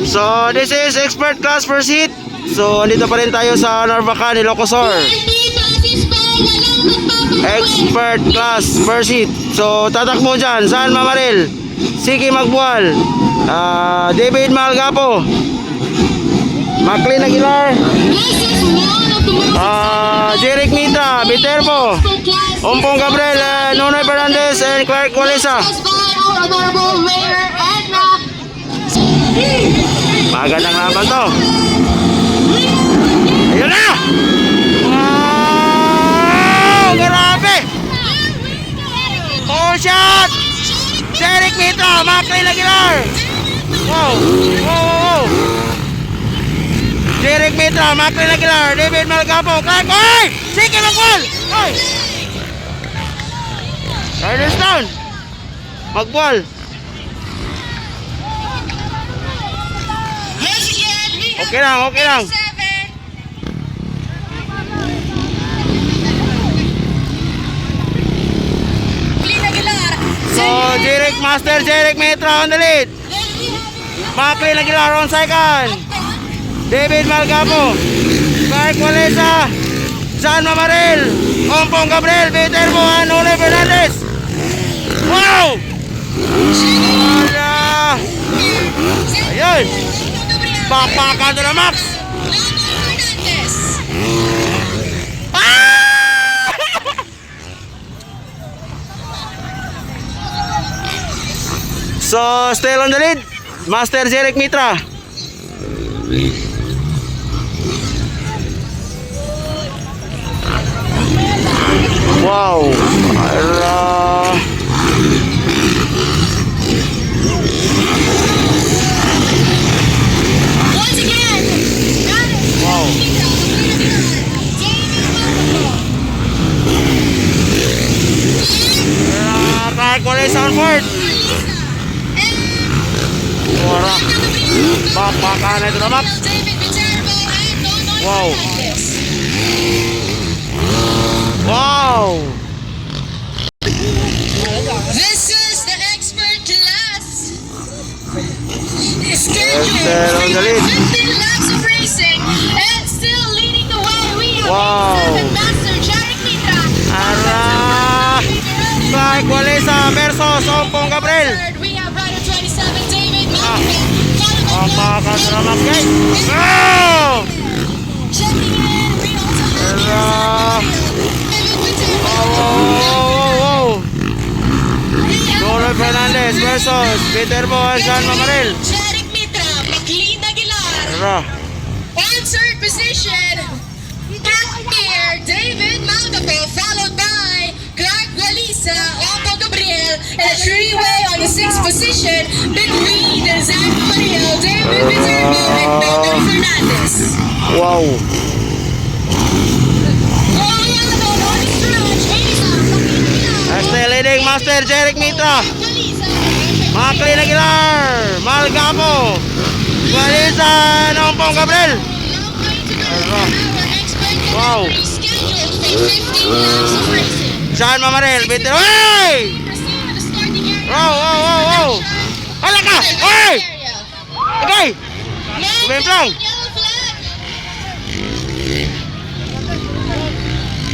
So, this is expert class first hit. So, andito pa rin tayo sa Narvacan, Ilocosur. Expert class first hit. So, tatakbo dyan. San Mamaril, Siki Magbual, David Malgapo, Maclean Aguilar, Jeric Mitra, Viterbo, Ompong Gabriel, Nonoy Fernandez, and Clark Walesa. Magandang laban to. Ayun na! Wow! Grabe! Full shot! Jeric Mitra, Maclean Aguilar. Wow! Wow! Jeric Mitra, Maclean Aguilar, David Malgapo, Clark. Oy! Sige Magbual! Oy! Riders down! Magbual! Okay lang, okay lang. So, Master Jeric Mitra on the lead. Maclean Aguilar on second. David Malgapo, Clark Walesa, San Mamaril, Ompong Gabriel, Viterbo, and Nonoy Fernandez. Wow! Ayun! Bakbakan na Max! So, still on the lead, Master Jeric Mitra. Wow! Wow! Clark Walesa on fourth. Wala. Bakbakan na ito na Max. Wow. Wow. This is the expert class. Scheduled 15 laps of racing and still leading the way. We have Wow. Master Jeric Mitra. Clark Walesa versus Ompong Gabriel. We have rider 27 David Malgapo. Bakbakan na Max guys. Wow. Checking in real time. Wow. Nonoy Fernandez versus Viterbo and San Mamaril. Jeric Mitra, Maclean Aguilar. On third position, back here, David Malgapo, followed by Clark Walesa, Ompong Gabriel, and a three-way on the sixth position between San Mamaril, David Viterbo, and Nonoy Fernandez. Wow. Still leading Master Jeric Mitra, Maclean Aguilar, Malgapo, Walesa, Ompong Gabriel. Wow. San Mamaril, Viterbo. Hey! Wow. Hala ka! Hey! Okay! Sumemplang!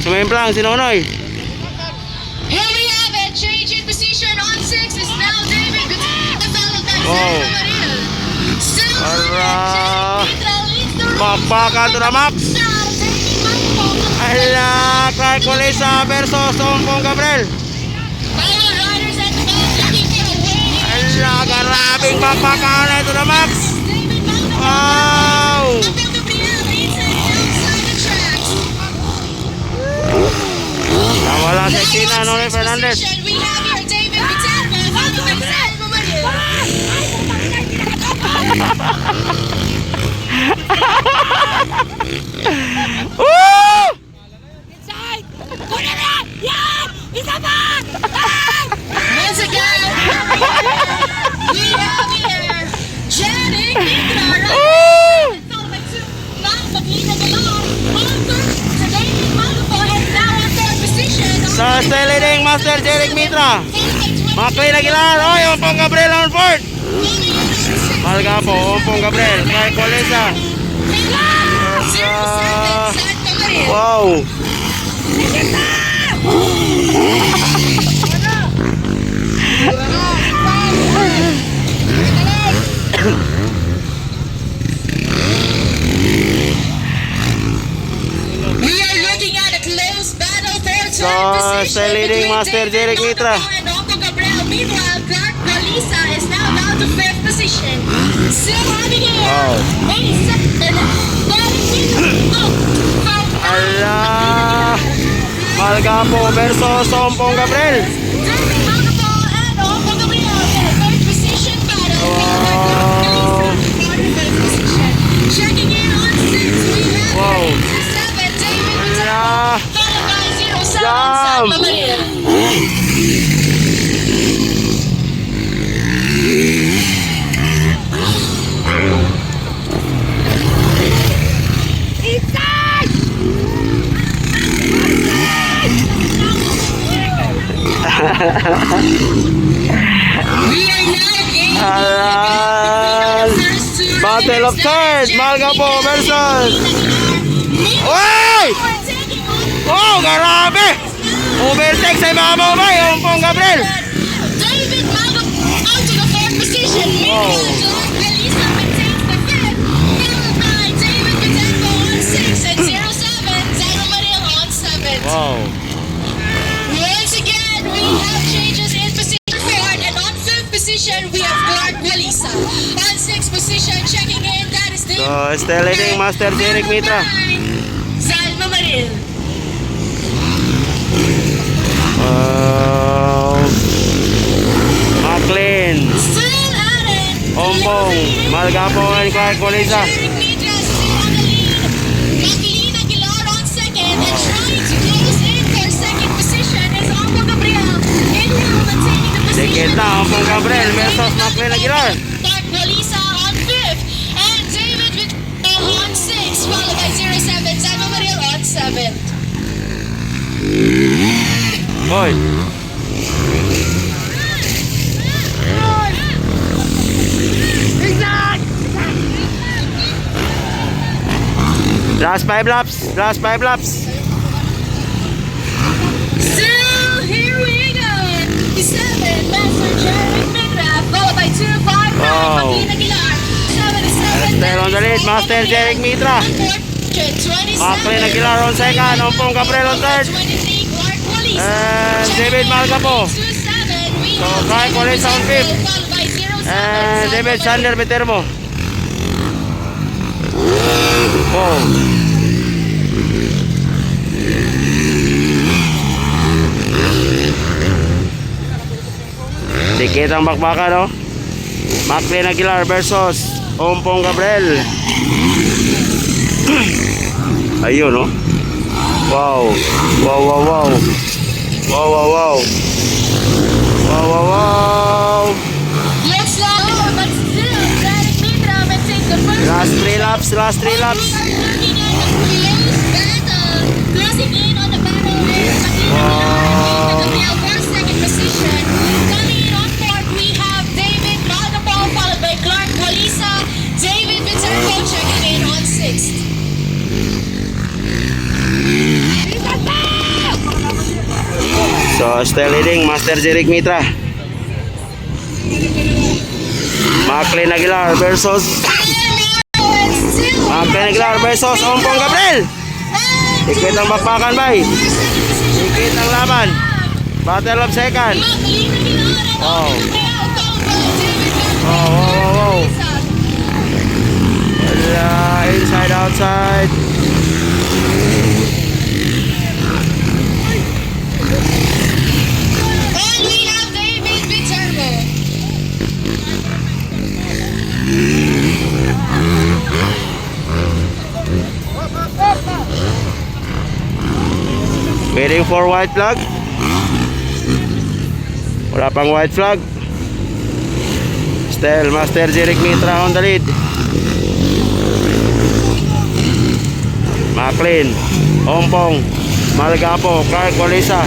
Sumemplang si Nonoy. Here we have it. Change in position on 6 is now David Viterbo, followed by Wow. San Mamaril. Still Ara. leads the race. Bakbakan to na Max. Ala, Clark Walesa versus Ompong Gabriel. Fellow riders at the back looking for a win. Ala, garabing bakbakan na ito na Max. David Malgapo. Wow. Ompong Gabriel leads it outside the tracks. Nawala si Tina, Nonoy Fernandez. We have here David Viterbo, followed by San Mamaril. Woo! Inside! Kuna na! Yan! Isa pa! Once again, we have here Jeric Mitra, Woo! followed by Maclean Aguilar. On third, sa David Malgapo, and now on third position. So, still leading Master Jeric Mitra, Maclean Aguilar, Ompong Gabriel on fourth. Moving on to Malgapo, Ompong Gabriel, Clark Walesa. 07, Santa Maria. Wow! We are looking at a close battle for third So, position still leading between Master David Jeric Mitra. Malgapo and Onko Gabriel. Meanwhile, Clark Walesa is now down to 5th position. Still having it. Wow. 87. Ala! Malgapo versus Ompong Gabriel. David Malgapo and Onko Gabriel in a third position battle. Wow. Checking in on 6, we have Wow. 7, David Malgapo, Ala! followed by 07, Jam. Santa Maria. We are now in Ayan. Battle of third, Malgapo versus... Uy! Oh, grabe! Overtake sa ibabaw ba, Ompong Gabriel? David Malgapo out to the fourth position. Meanwhile, Clark Walesa maintains the fifth, followed by David Vitenco on 6 and 07, Santa Maria on 7. Wow. Once again, we have changes in position 4, and on 5th position, we have Clark Walesa. On 6th position, checking in, that is David. So, still leading Master Jeric Mitra. Salma Maril. McLean, Still at it. Ompong, Malgapo and Clark Walesa. Jeric Mitra still on the lead. Jacqueline Aguilar on second, and trying to close in for second position is Onko Gabriel. Inhill maintaining the position. Second na, Ompong Gabriel versus McLean Aguilar. Clark Walesa on 5th, and David Vitenco on 6th, followed by 07, Salma Maril on 7th. Hoy. Last 5 laps, last 5 laps. Still, here we go. 7, Master Jeric Mitra, followed by 2, 5, 9, Wow. Joaquin Aguilar. 7 is 7. Still on the lead, Master Jeric Mitra. McLean Aguilar on second, Ompong Gabriel on third. 23, Clark Walesa. And David Malgapo. So, Clark Walesa on fifth. And David Sander Viterbo. Oh. Dikit ang bakbakan, no? McLean Aguilar versus Ompong Gabriel. Ayun, no? Wow. Wow, wow, wow. Wow, wow, wow. Wow, wow, wow. Looks slow, but still, Jeric Mitra maintains the first. Last 3 laps, last 3 laps. We are looking at a close battle. Closing in on the battle is Wow. Gabriel for second position. Coming in on fourth, we have David Malgapo, followed by Clark Walesa. David Viterbo checking in on sixth. So, still leading Master Jeric Mitra. McLean Aguilar versus McLean Aguilar versus Ompong Gabriel. Dikit ang bakbakan, bay. Dikit ang laban. Battle of second. Wow. Wow, wow, wow, wow. Wala, inside, outside. And we have David Viterbo. Waiting for white flag. Wala pang white flag. Still, Master Jeric Mitra on the lead. McLean, Ompong, Malgapo, Clark Walesa.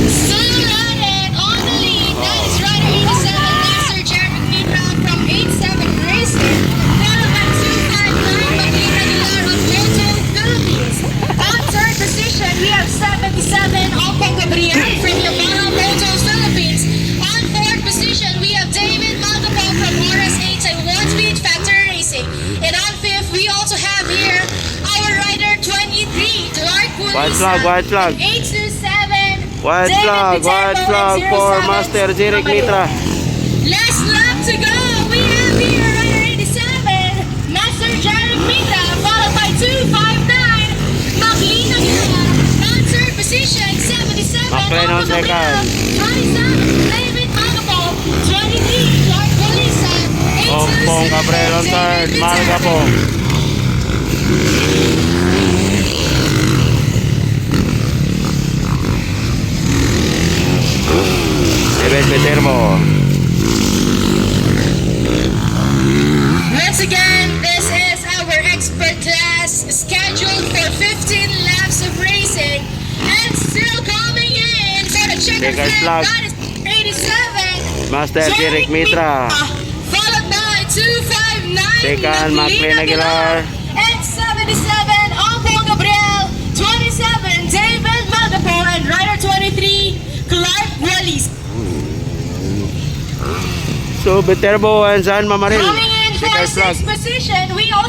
Still at it on the lead. That is Rider 87, White flag, white flag. 827. White David flag Viterbo, for 07, Master Jeric Mitra. Last lap to go. We have here Rider 87, Master Jeric Mitra, followed by 259, McLean Aguila. On third position, 77, McLean on Opo Gabriel. second. 27, David Magapo. 23, Clark Walisa. Ompong Gabriel on third. Malgapo. David Viterbo. Once again, this is our expert class scheduled for 15 laps of racing and still coming in for the checkered Checkered flag. flag. That is 87. Master Jeric Mitra. Followed by 259. Second, McLean Aguilar. And 77, Ompong Gabriel. 27, David Magapo. And rider 23, Clark Wallis. So Viterbo and San Mamaril. Coming in for Checkered flag. 6th position, we also